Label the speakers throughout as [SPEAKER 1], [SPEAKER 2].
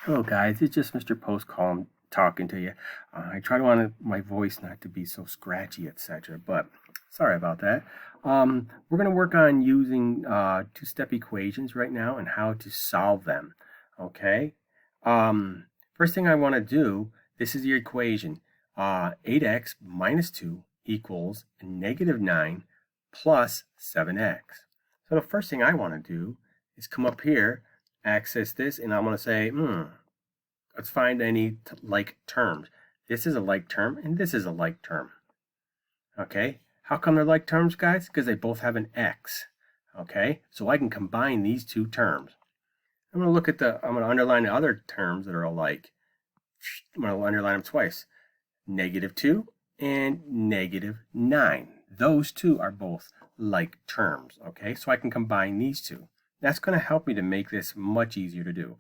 [SPEAKER 1] Hello guys, it's just Mr. Postcalm talking to you. I try to want my voice not to be so scratchy, etc. But sorry about that. We're going to work on using two-step equations right now and how to solve them. Okay. First thing I want to do. This is the equation. 8x minus 2 equals negative 9 plus 7x. So the first thing I want to do is come up here, access this, and I'm going to say, let's find any like terms. This is a like term, and this is a like term. Okay, how come they're like terms, guys? Because they both have an x. Okay, so I can combine these two terms. I'm going to underline the other terms that are alike. I'm going to underline them twice. Negative 2 and negative 9. Those two are both like terms. Okay, so I can combine these two. That's going to help me to make this much easier to do.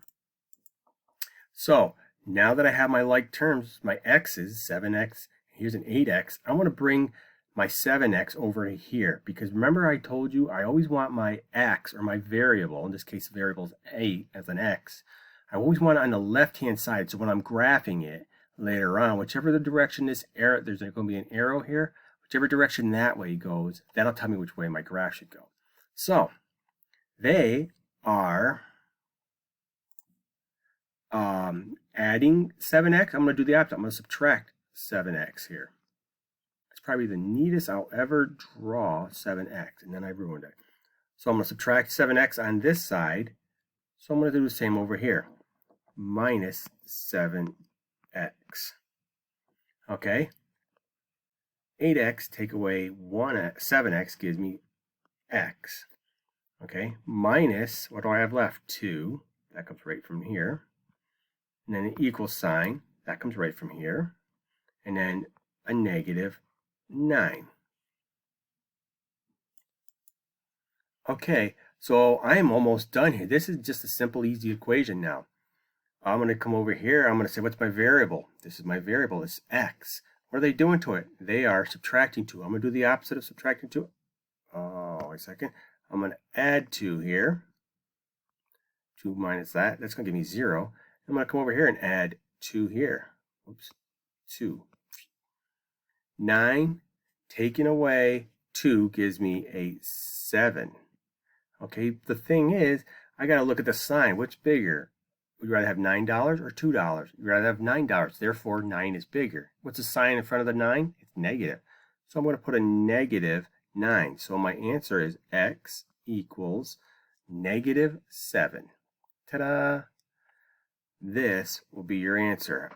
[SPEAKER 1] So now that I have my like terms, my x's, 7x, here's an 8x, I want to bring my 7x over here, because remember I told you I always want my x, or my variable, in this case the variable is 8 as an x, I always want it on the left hand side. So when I'm graphing it later on, whichever the direction this arrow, there's going to be an arrow here, whichever direction that way goes, that'll tell me which way my graph should go. So they are adding 7x. I'm going to do the opposite. I'm going to subtract 7x here. It's probably the neatest I'll ever draw 7x, and then I ruined it. So I'm going to subtract 7x on this side. So I'm going to do the same over here. Minus 7x. Okay. 8x take away 7x gives me x. Okay. Minus, what do I have left? 2. That comes right from here. And then an equal sign, that comes right from here. And then a negative 9. Okay, so I am almost done here. This is just a simple, easy equation now. I'm going to come over here. I'm going to say, what's my variable? This is my variable. It's x. What are they doing to it? They are subtracting 2. I'm going to do the opposite of subtracting 2. Oh, wait a second. I'm going to add 2 here. 2 minus that. That's going to give me 0. I'm going to come over here and add 2 here. Oops. 2. 9 taken away 2 gives me a 7. Okay, the thing is, I got to look at the sign. What's bigger? Would you rather have $9 or $2? You'd rather have $9. Therefore, 9 is bigger. What's the sign in front of the 9? It's negative. So I'm going to put a negative 9. So my answer is x equals negative 7. Ta-da! This will be your answer.